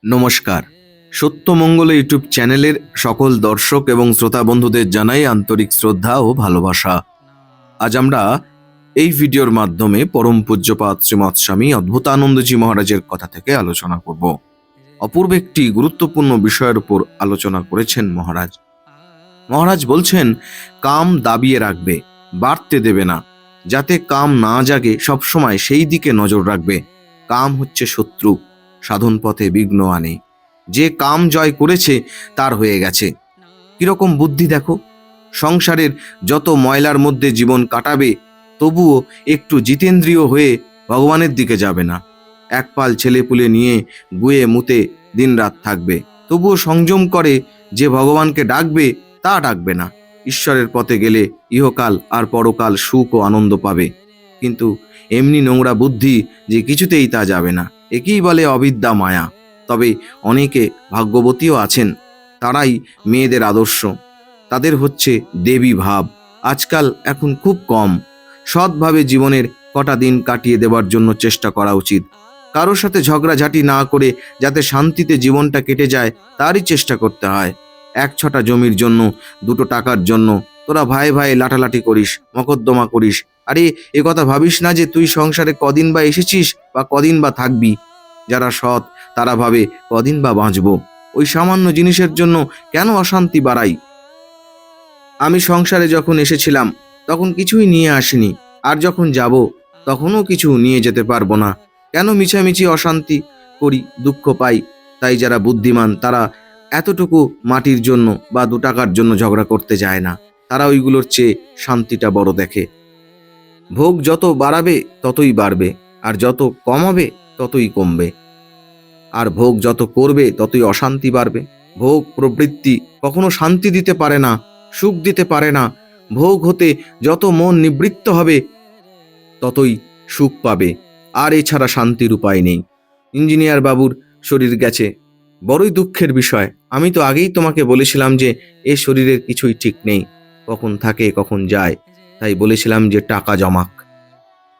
নমস্কার। সত্যমঙ্গল ইউটিউব চ্যানেলের সকল দর্শক এবং শ্রোতা বন্ধুদের জানাই আন্তরিক শ্রদ্ধা ও ভালোবাসা। আজ আমরা এই ভিডিওর মাধ্যমে পরম পূজ্যপাদ শ্রীমৎ স্বামী অদ্ভুতানন্দজি মহারাজের কথা থেকে আলোচনা করব। অপূর্ব একটি গুরুত্বপূর্ণ বিষয়ের উপর আলোচনা করেছেন মহারাজ। মহারাজ বলছেন, কাম দাবিয়ে রাখবে, বাড়তে দেবে না, যাতে কাম না জাগে সবসময় সেই দিকে নজর রাখবে। কাম হচ্ছে শত্রু, সাধন পথে বিঘ্ন আনে। যে কাম জয় করেছে তার হয়ে গেছে। কিরকম বুদ্ধি দেখো! সংসারের যত ময়লার মধ্যে জীবন কাটাবে, তবুও একটু জিতেন্দ্রীয় হয়ে ভগবানের দিকে যাবে না। এক পাল ছেলেপুলে নিয়ে গুয়ে মুতে দিনরাত থাকবে, তবুও সংযম করে যে ভগবানকে ডাকবে তা ডাকবে না। ঈশ্বরের পথে গেলে ইহকাল আর পরকাল সুখ ও আনন্দ পাবে, কিন্তু এমনি নোংরা বুদ্ধি যে কিছুতেই তা যাবে না। একেই বলে অবিদ্যা মায়া। তবে অনেকে ভাগ্যবতীও আছেন, তারাই মেয়েদের আদর্শ। তাদের হচ্ছে দেবী ভাব। আজকাল এখন খুব কম। সৎভাবে জীবনের কটা দিন কাটিয়ে দেবার জন্য চেষ্টা করা উচিত। কারোর সাথে ঝগড়াঝাটি না করে যাতে শান্তিতে জীবনটা কেটে যায় তারই চেষ্টা করতে হয়। এক ছটা জমির জন্য, দুটো টাকার জন্য তোরা ভাই ভাই লাঠালাঠি করিস, মকদ্দমা করিস। আরে, এ কথা ভাবিস না যে তুই সংসারে কদিন বা এসেছিস বা কদিন বা থাকবি। যারা সৎ তারা ভাবে কদিন বা বাঁচবো। ওই সামান্য জিনিসের জন্য কেন অশান্তি বাড়াই? আমি সংসারে যখন এসেছিলাম তখন কিছুই নিয়ে আসিনি, আর যখন যাব তখনও কিছু নিয়ে যেতে পারবো না। কেন মিছামিছি অশান্তি করি, দুঃখ পাই? তাই যারা বুদ্ধিমান তারা এতটুকু মাটির জন্য বা 2 টাকার জন্য ঝগড়া করতে যায় না। তারা ওইগুলোর চেয়ে শান্তিটা বড় দেখে। ভোগ যত বাড়াবে ততই বাড়বে, আর যত কমাবে ততই কমবে। আর ভোগ যত করবে ততই অশান্তি বাড়বে। ভোগ প্রবৃত্তি কখনো শান্তি দিতে পারে না, সুখ দিতে পারে না। ভোগ হতে যত মন নিবৃত্ত হবে ততই সুখ পাবে, আর এছাড়া শান্তির উপায় নেই। ইঞ্জিনিয়ার বাবুর শরীর গেছে, বড়ই দুঃখের বিষয়। আমি তো আগেই তোমাকে বলেছিলাম যে এ শরীরের কিছুই ঠিক নেই, কখন থাকে কখন যায়। তাই বলেছিলাম যে টাকা জমাক।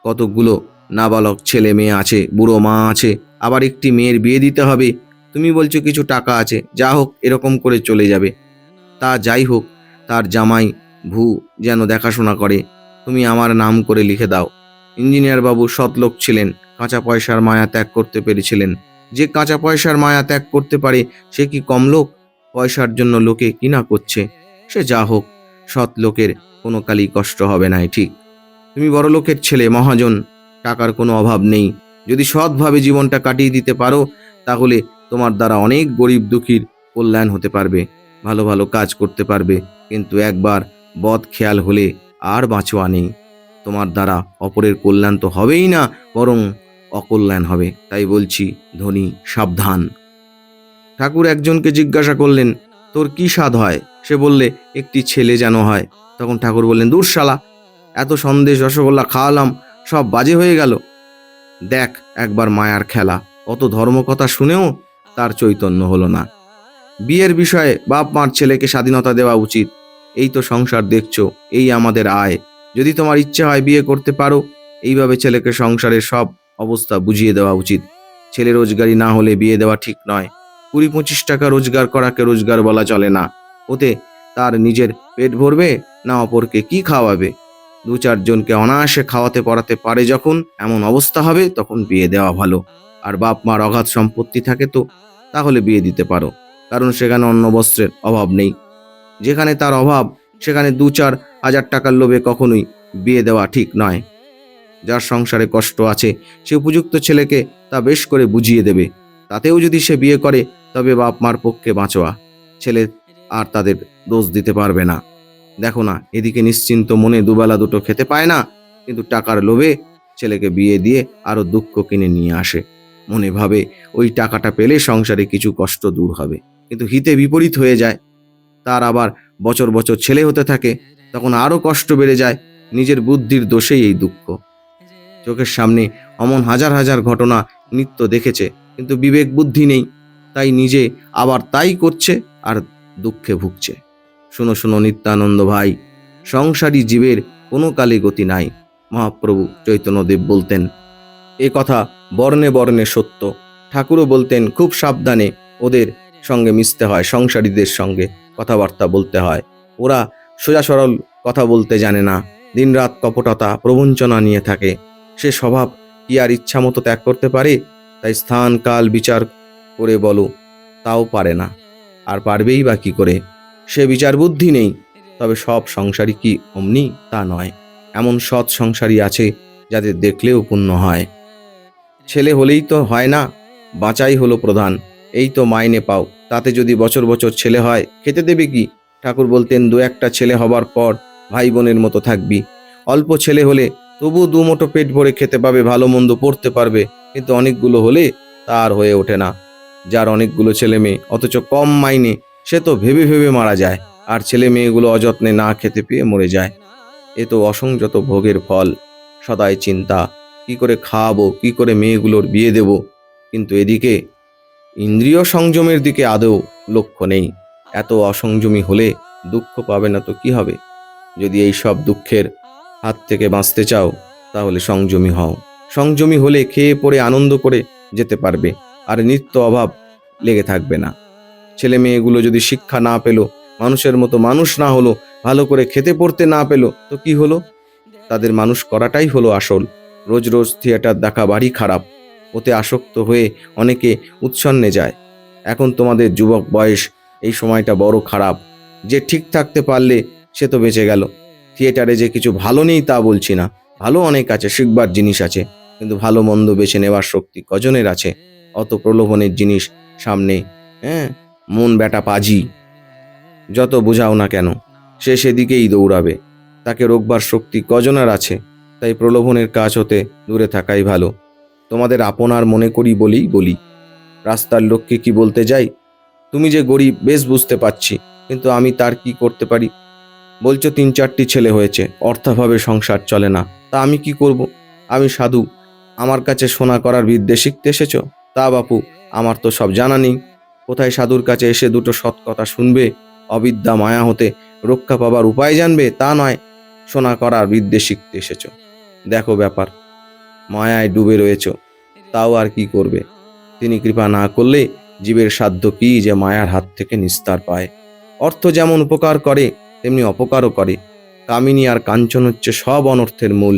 কতগুলো নাবালক ছেলে মেয়ে আছে, বুড়ো মা আছে, আবার একটি মেয়ের বিয়ে দিতে হবে। তুমি বলছো কিছু টাকা আছে, যা হোক এরকম করে চলে যাবে। তা যাই হোক, তার জামাই ভূ যেন দেখাশোনা করে। তুমি আমার নাম করে লিখে দাও। ইঞ্জিনিয়ার বাবু সৎ লোক ছিলেন, কাঁচা পয়সার মায়া ত্যাগ করতে পেরেছিলেন। যে কাঁচা পয়সার মায়া ত্যাগ করতে পারে সে কি কম লোক? পয়সার জন্য লোকে কি না করছে। সে যা হোক, সৎ লোকের কোনো কালই কষ্ট হবে না, ঠিক। তুমি বড় লোকের ছেলে, মহাজন, টাকার কোনো অভাব নেই। যদি সৎভাবে জীবনটা কাটিয়ে দিতে পারো তাহলে তোমার দ্বারা অনেক গরিব দুঃখীর কল্যাণ হতে পারবে, ভালো ভালো কাজ করতে পারবে। কিন্তু একবার বদ খেয়াল হলে আর বাঁচোয়া নেই। তোমার দ্বারা অপরের কল্যাণ তো হবেই না, বরং অকল্যাণ হবে। তাই বলছি, ধনী সাবধান। ঠাকুর একজনকে জিজ্ঞাসা করলেন, তোর কি স্বাদ হয়? সে বললে, একটি ছেলে যেন হয়। তখন ঠাকুর বললেন, দূর শালা, এত সন্দেশ রসগোল্লা খাওয়ালাম, সব বাজে হয়ে গেল। দেখ একবার মায়ার খেলা। অত ধর্মকথা শুনেও তার চৈতন্য হলো না। বিয়ের বিষয়ে বাপ মার ছেলেকে স্বাধীনতা দেওয়া উচিত। এই তো সংসার দেখছো, এই আমাদের আয়। যদি তোমার ইচ্ছে হয় বিয়ে করতে পারো। এইভাবে ছেলেকে সংসারের সব অবস্থা বুঝিয়ে দেওয়া উচিত। ছেলে রোজগারি না হলে বিয়ে দেওয়া ঠিক নয়। 20-25 টাকা রোজগার করাকে রোজগার বলা চলে না। ওতে তার নিজের পেট ভরবে না অপরকে কি খাওয়াবে? 2-4 জনকে অনায়াসে খাওয়াতে পড়াতে পারে যখন, এমন অবস্থা হবে তখন বিয়ে দেওয়া ভালো। আর বাপ মার অগাধ সম্পত্তি থাকে তো, তাহলে বিয়ে দিতে পারো, কারণ সেখানে অন্ন বস্ত্রের অভাব নেই। যেখানে তার অভাব সেখানে 2-4 হাজার টাকার লোভে কখনোই বিয়ে দেওয়া ঠিক নয়। যার সংসারে কষ্ট আছে সে উপযুক্ত ছেলেকে তা বেশ করে বুঝিয়ে দেবে। তাতেও যদি সে বিয়ে করে তবে বাপ মার পক্ষে বাঁচোয়া। ছেলে আর তাদের দোষ দিতে পারবে না। দেখো না, এদিকে নিশ্চিন্ত মনে দুবেলা দুটো খেতে পায় না, কিন্তু টাকার লোভে ছেলেকে বিয়ে দিয়ে আরো দুঃখ কিনে নিয়ে আসে। মনে ভাবে ওই টাকাটা পেলে সংসারে কিছু কষ্ট দূর হবে, কিন্তু হিতে বিপরীত হয়ে যায়। তার আবার বছর বছর ছেলে হতে থাকে, তখন আরো কষ্ট বেড়ে যায়। নিজের বুদ্ধির দোষেই এই দুঃখ। চোখের সামনে অমন হাজার হাজার ঘটনা নিত্য দেখেছে, কিন্তু বিবেক বুদ্ধি নেই। তাই নিজে আবার তাই করছে আর দুঃখে ভুগছে। শোনো শোনো নিত্যানন্দ ভাই, সংসারী জীবের কোনো কালে গতি নাই। মহাপ্রভু চৈতন্যদেব বলতেন। এ কথা বর্ণে বর্ণে সত্য। ঠাকুরও বলতেন খুব সাবধানে ওদের সঙ্গে মিশতে হয়, সংসারীদের সঙ্গে কথাবার্তা বলতে হয়। ওরা সোজা সরল কথা বলতে জানে না, দিনরাত কপটতা প্রবঞ্চনা নিয়ে থাকে। সে স্বভাব কি আর ইচ্ছা মতো ত্যাগ করতে পারে? তাই স্থান কাল বিচার করে বলো, তাও পারে না। আর পারবেই বা কি করে? সে বিচার বুদ্ধি নেই। তবে সব সংসারী কি অমনি? তা নয়। এমন সৎ সংসারী আছে যাদের দেখলেও পুণ্য হয়। ছেলে হলেই তো হয় না, বাঁচাই হলো প্রধান। এই তো মাইনে পাও, তাতে যদি বছর বছর ছেলে হয় খেতে দেবে কি? ঠাকুর বলতেন, দু একটা ছেলে হবার পর ভাই বোনের মতো থাকবি। অল্প ছেলে হলে তবু দুমুঠো পেট ভরে খেতে পাবে, ভালো মন্দ পড়তে পারবে। কিন্তু অনেকগুলো হলে তার হয়ে ওঠে না। যার অনেকগুলো ছেলে মেয়ে অথচ কম মাইনে, সে তো ভেবে ভেবে মারা যায়। আর ছেলে মেয়েগুলো অযত্নে না খেতে পেয়ে মরে যায়। এ তো অসংযত ভোগের ফল। সদাই চিন্তা, কি করে খাওয়াবো, কি করে মেয়েগুলোর বিয়ে দেব। কিন্তু এদিকে ইন্দ্রিয় সংযমের দিকে আদৌ লক্ষ্য নেই। এত অসংযমী হলে দুঃখ পাবে না তো কি হবে? যদি এই সব দুঃখের হাত থেকে বাঁচতে চাও, তাহলে সংযমী হও। সংযমী হলে খেয়ে পড়ে আনন্দ করে যেতে পারবে, আর নিত্য অভাব লেগে থাকবে না। ছেলে মেয়েগুলো যদি শিক্ষা না পেল, মানুষের মতো মানুষ না হলো, ভালো করে খেতে পড়তে না পেল, তো কি হলো? তাদের মানুষ করাটাই হলো আসল। রোজ রোজ থিয়েটার দেখা বাড়ি খারাপ। ওতে আসক্ত হয়ে অনেকে উচ্ছন্নে যায়। এখন তোমাদের যুবক বয়স, এই সময়টা বড় খারাপ। যে ঠিক থাকতে পারলে সে তো বেঁচে গেল। থিয়েটারে যে কিছু ভালো নেই তা বলছি না, ভালো অনেক আছে, শিখবার জিনিস আছে। কিন্তু ভালো মন্দ বেছে নেওয়ার শক্তি কজনের আছে? অত প্রলোভনের জিনিস সামনে, হ্যাঁ, মন বেটা পাজি, যত বোঝাও না কেন সে সেদিকেই দৌড়াবে। তাকে রোকবার শক্তি কজনের আছে? তাই প্রলোভনের কাজ হতে দূরে থাকাই ভালো। তোমাদের আপনার মনে করি বলেই বলি। রাস্তার লোককে কি বলতে যাই? তুমি যে গরিব বেশ বুঝতে পারছি, কিন্তু আমি তার কি করতে পারি? বলছো 3-4টি ছেলে হয়েছে, অর্থাভাবে সংসার চলে না, তা আমি কি করব? আমি সাধু, আমার কাছে সোনা করার বিদ্যে শিখতে এসেছো? তা বাপু, আমার তো সব জানা নেই। কোথায় সাধুর কাছে এসে দুটো সৎ কথা শুনবে, অবিদ্যা মায়া হতে রক্ষা পাবার উপায় জানবে, তা নয় সোনা করার বিদ্যে শিখতে এসেছো। দেখো ব্যাপার, মায়ায় ডুবে রয়েছ, তাও আর কি করবে? তিনি কৃপা না করলে জীবের সাধ্য কি যে মায়ার হাত থেকে নিস্তার পায়? অর্থ যেমন উপকার করে, তেমনি অপকারও করে। কামিনী আর কাঞ্চন হচ্ছে সব অনর্থের মূল।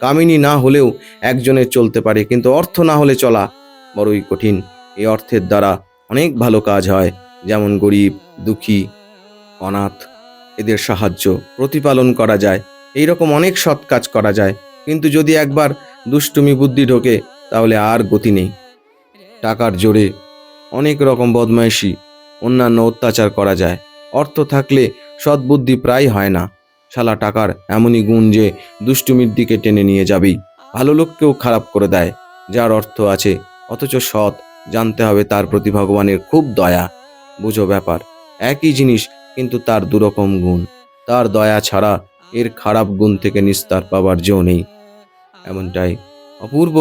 কামিনী না হলেও একজনের চলতে পারে, কিন্তু অর্থ না হলে চলা বড়ই কঠিন। এই অর্থের দ্বারা অনেক ভালো কাজ হয়, যেমন গরিব, দুঃখী, অনাথ এদের সাহায্য প্রতিপালন করা যায়। এই রকম অনেক সৎ কাজ করা যায়। কিন্তু যদি একবার দুষ্টুমি বুদ্ধি ঢোকে, তাহলে আর গতি নেই। টাকার জোরে অনেক রকম বদমাইশি, অন্যান্য অত্যাচার করা যায়। অর্থ থাকলে সদ্বুদ্ধি প্রায় হয় না। শালা টাকার এমনই গুণ যে দুষ্টুমির দিকে টেনে নিয়ে যাবেই। ভালো লোককেও খারাপ করে দেয়। যার অর্থ আছে অথচ সৎ, জানতে হবে তার প্রতি ভগবানের খুব দয়া। বুঝো ব্যাপার, একই জিনিস কিন্তু তার দুরকম গুণ। তার দয়া ছাড়া এর খারাপ গুণ থেকে নিস্তার পাবার জো নেই। এমনটাই অপূর্ব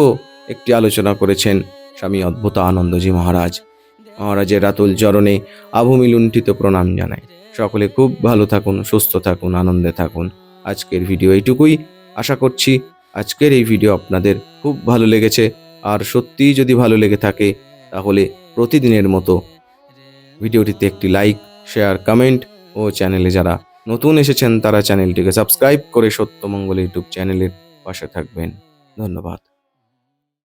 একটি আলোচনা করেছেন স্বামী অদ্ভুতানন্দজি মহারাজ। মহারাজের রাতুল চরণে আভূমি লুণ্ঠিত প্রণাম জানাই। সকলে খুব ভালো থাকুন, সুস্থ থাকুন, আনন্দে থাকুন। আজকের ভিডিও এইটুকুই। আশা করছি আজকের এই ভিডিও আপনাদের খুব ভালো লেগেছে। আর সত্যিই যদি ভালো লেগে থাকে, তাহলে প্রতিদিনের মতো ভিডিওটিতে একটি লাইক, শেয়ার, কমেন্ট ও চ্যানেলে যারা নতুন এসেছেন তারা চ্যানেলটিকে সাবস্ক্রাইব করে সত্যমঙ্গল ইউটিউব চ্যানেলের পাশে থাকবেন। ধন্যবাদ।